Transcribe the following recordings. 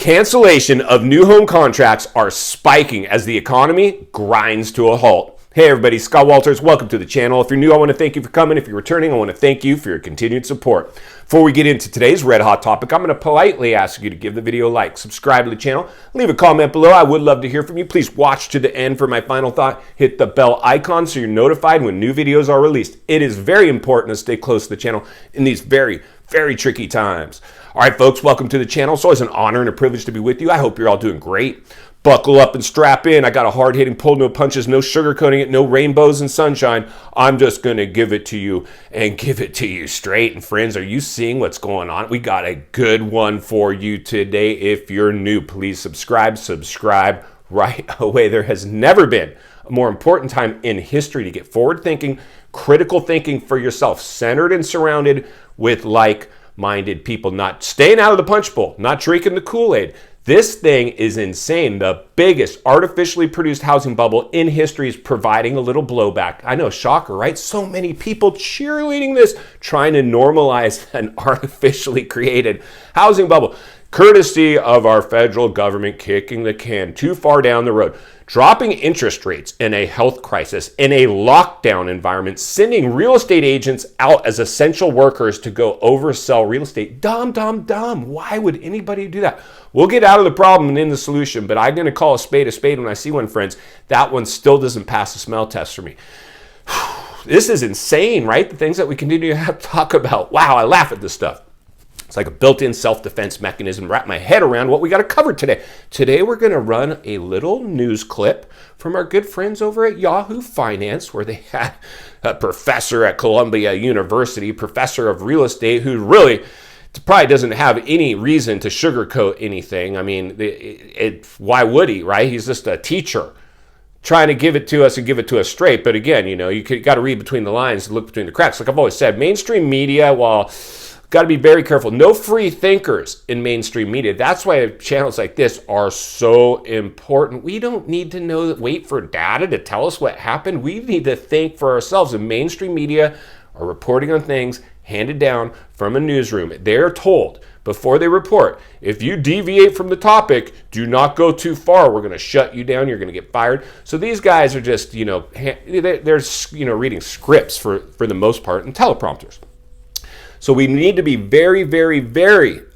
cancellation of new home contracts are spiking as the economy grinds to a halt. Hey everybody, Scott Walters, welcome to the channel. If you're new, I want to thank you for coming. If you're returning, I want to thank you for your continued support. Before we get into today's red hot topic, I'm going to politely ask you to give the video a like, subscribe to the channel, leave a comment below. I would love to hear from you. Please watch to the end for my final thought. Hit the bell icon so you're notified when new videos are released. It is very important to stay close to the channel in these very tricky times. All right, folks, welcome to the channel. It's always an honor and a privilege to be with you. I hope you're all doing great. Buckle up and strap in. I got a hard-hitting pull, no punches, no sugarcoating it, no rainbows and sunshine. I'm just going to give it to you and give it to you straight. And friends, are you seeing what's going on? We got a good one for you today. If you're new, please subscribe right away. There has never been a more important time in history to get forward thinking, critical thinking for yourself, centered and surrounded with like-minded people, not staying out of the punch bowl, not drinking the Kool-Aid. This thing is insane. The biggest artificially produced housing bubble in history is providing a little blowback. I know, shocker, right? So many people cheerleading this, trying to normalize an artificially created housing bubble, courtesy of our federal government kicking the can too far down the road. Dropping interest rates in a health crisis, in a lockdown environment, sending real estate agents out as essential workers to go oversell real estate. Dumb. Why would anybody do that? We'll get out of the problem and in the solution, but I'm going to call a spade when I see one, friends. That one still doesn't pass the smell test for me. This is insane, right? The things that we continue to have to talk about. Wow, I laugh at this stuff. It's like a built-in self-defense mechanism. Wrap my head around what we got to cover today. Today we're going to run a little news clip from our good friends over at Yahoo Finance, where they had a professor at Columbia University, professor of real estate, who really probably doesn't have any reason to sugarcoat anything. I mean, why would he, right? He's just a teacher trying to give it to us and give it to us straight. But again, you got to read between the lines and look between the cracks. Like I've always said, mainstream media, while got to be very careful. No free thinkers in mainstream media. That's why channels like this are so important. We don't need to wait for data to tell us what happened. We need to think for ourselves. And mainstream media are reporting on things handed down from a newsroom. They're told before they report, if you deviate from the topic, do not go too far. We're going to shut you down. You're going to get fired. So these guys are just, they're reading scripts for the most part and teleprompters. So we need to be very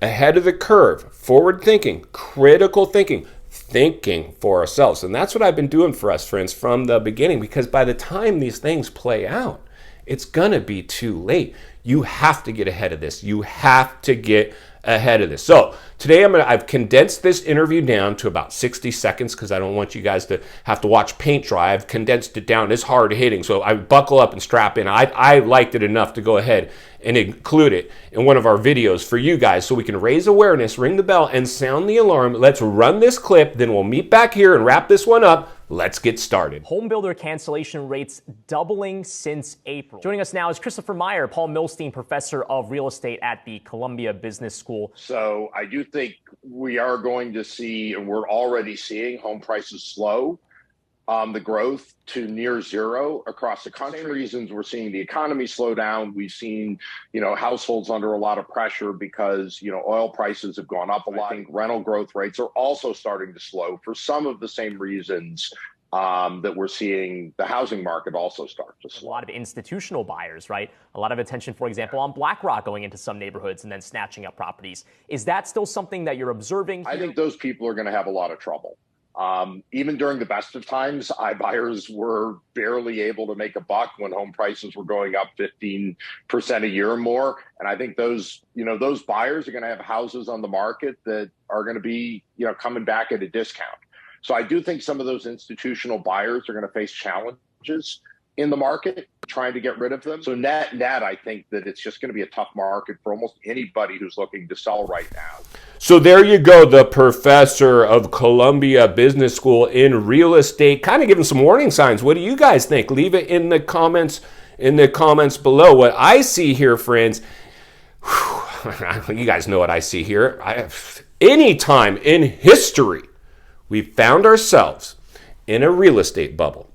ahead of the curve, forward thinking, critical thinking for ourselves. And that's what I've been doing for us, friends, from the beginning, because by the time these things play out, it's going to be too late. You have to get ahead of this. You have to get ahead of this. So today I've condensed this interview down to about 60 seconds because I don't want you guys to have to watch paint dry. I've condensed it down. It's hard hitting, so I buckle up and strap in. I liked it enough to go ahead and include it in one of our videos for you guys so we can raise awareness, ring the bell, and sound the alarm. Let's run this clip, then we'll meet back here and wrap this one up. Let's get started. Home builder cancellation rates doubling since April. Joining us now is Christopher Meyer, Paul Milstein, professor of real estate at the Columbia Business School. So I do think we are going to see, and we're already seeing, home prices slow. The growth to near zero across the country. Same reasons we're seeing the economy slow down. We've seen, households under a lot of pressure because, oil prices have gone up a lot. I think rental growth rates are also starting to slow for some of the same reasons that we're seeing the housing market also start to slow. A lot of institutional buyers, right? A lot of attention, for example, on BlackRock going into some neighborhoods and then snatching up properties. Is that still something that you're observing? I think those people are going to have a lot of trouble. Even during the best of times, iBuyers were barely able to make a buck when home prices were going up 15% a year or more. And I think those buyers are going to have houses on the market that are going to be, coming back at a discount. So I do think some of those institutional buyers are going to face challenges in the market, trying to get rid of them. So net, I think that it's just going to be a tough market for almost anybody who's looking to sell right now. So there you go, the professor of Columbia Business School in real estate, kind of giving some warning signs. What do you guys think? Leave it in the comments below. What I see here, friends, you guys know what I see here. Anytime in history we've found ourselves in a real estate bubble,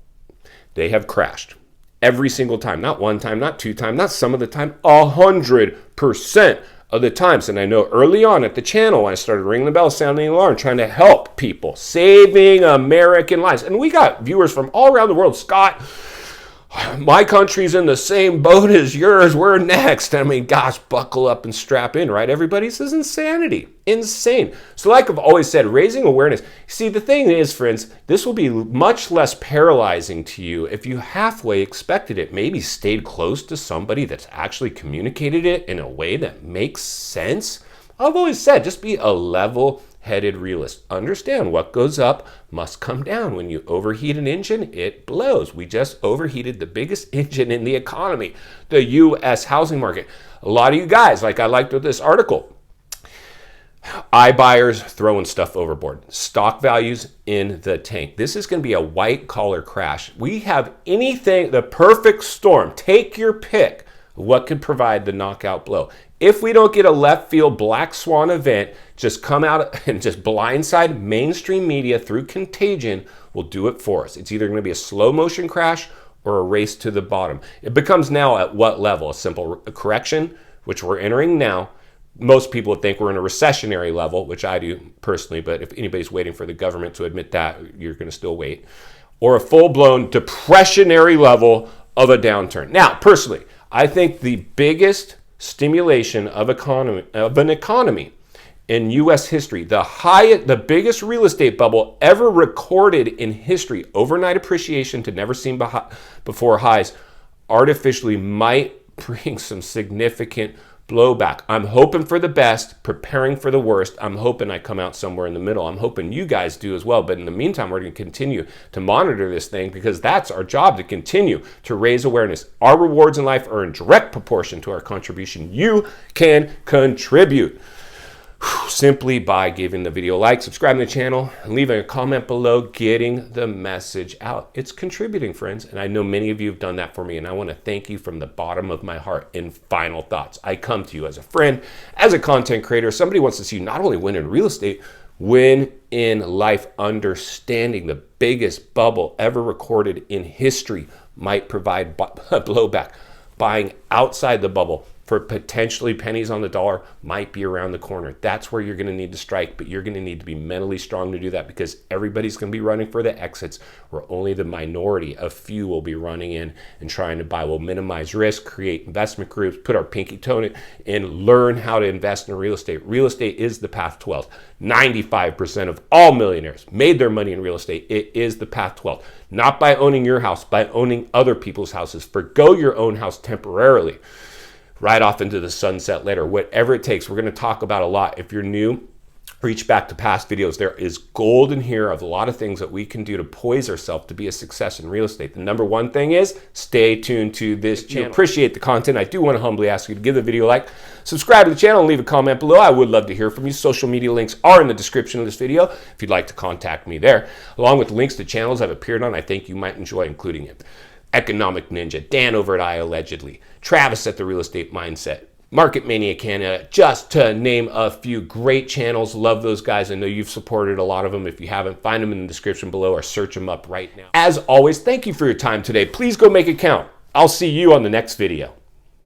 they have crashed. Every single time, not one time, not two times, not some of the time, 100% of the times. And I know early on at the channel, when I started ringing the bell, sounding the alarm, trying to help people, saving American lives. And we got viewers from all around the world. Scott, my country's in the same boat as yours. We're next. I mean, gosh, buckle up and strap in, right? Everybody says insanity. Insane. So like I've always said, raising awareness. See, the thing is, friends, this will be much less paralyzing to you if you halfway expected it. Maybe stayed close to somebody that's actually communicated it in a way that makes sense. I've always said, just be a level-headed realist. Understand what goes up must come down. When you overheat an engine, it blows. We just overheated the biggest engine in the economy, the U.S. housing market. A lot of you guys, like I liked with this article, iBuyers throwing stuff overboard. Stock values in the tank. This is going to be a white-collar crash. We have anything, the perfect storm. Take your pick. What could provide the knockout blow? If we don't get a left field black swan event, just come out and just blindside mainstream media through contagion will do it for us. It's either going to be a slow motion crash or a race to the bottom. It becomes now at what level? A simple correction, which we're entering now. Most people would think we're in a recessionary level, which I do personally, but if anybody's waiting for the government to admit that, you're going to still wait. Or a full-blown depressionary level of a downturn. Now, personally, I think the biggest stimulation of an economy in U.S. history, the biggest real estate bubble ever recorded in history, overnight appreciation to never seen before highs, artificially might bring some significant blowback. I'm hoping for the best, preparing for the worst. I'm hoping I come out somewhere in the middle. I'm hoping you guys do as well. But in the meantime, we're going to continue to monitor this thing because that's our job, to continue to raise awareness. Our rewards in life are in direct proportion to our contribution. You can contribute simply by giving the video a like, subscribing to the channel, and leaving a comment below, getting the message out. It's contributing, friends, and I know many of you have done that for me, and I want to thank you from the bottom of my heart. In final thoughts, I come to you as a friend, as a content creator, somebody wants to see you not only win in real estate, win in life. Understanding the biggest bubble ever recorded in history might provide blowback. Buying outside the bubble for potentially pennies on the dollar might be around the corner. That's where you're going to need to strike, but you're going to need to be mentally strong to do that because everybody's going to be running for the exits, where only the minority, a few, will be running in and trying to buy. We'll minimize risk, create investment groups, put our pinky toe in, learn how to invest in real estate. Real estate is the path to wealth. 95% of all millionaires made their money in real estate. It is the path to wealth. Not by owning your house, by owning other people's houses. Forgo your own house temporarily. Right off into the sunset later, whatever it takes. We're going to talk about a lot. If you're new, reach back to past videos. There is gold in here of a lot of things that we can do to poise ourselves to be a success in real estate. The number one thing is stay tuned to this channel. If you appreciate the content, I do want to humbly ask you to give the video a like, subscribe to the channel, and leave a comment below. I would love to hear from you. Social media links are in the description of this video if you'd like to contact me there, along with links to channels I've appeared on I think you might enjoy, including it. Economic Ninja, Dan over at iAllegedly, Travis at The Real Estate Mindset, Mania Canada, just to name a few. Great channels. Love those guys. I know you've supported a lot of them. If you haven't, find them in the description below or search them up right now. As always, thank you for your time today. Please go make it count. I'll see you on the next video.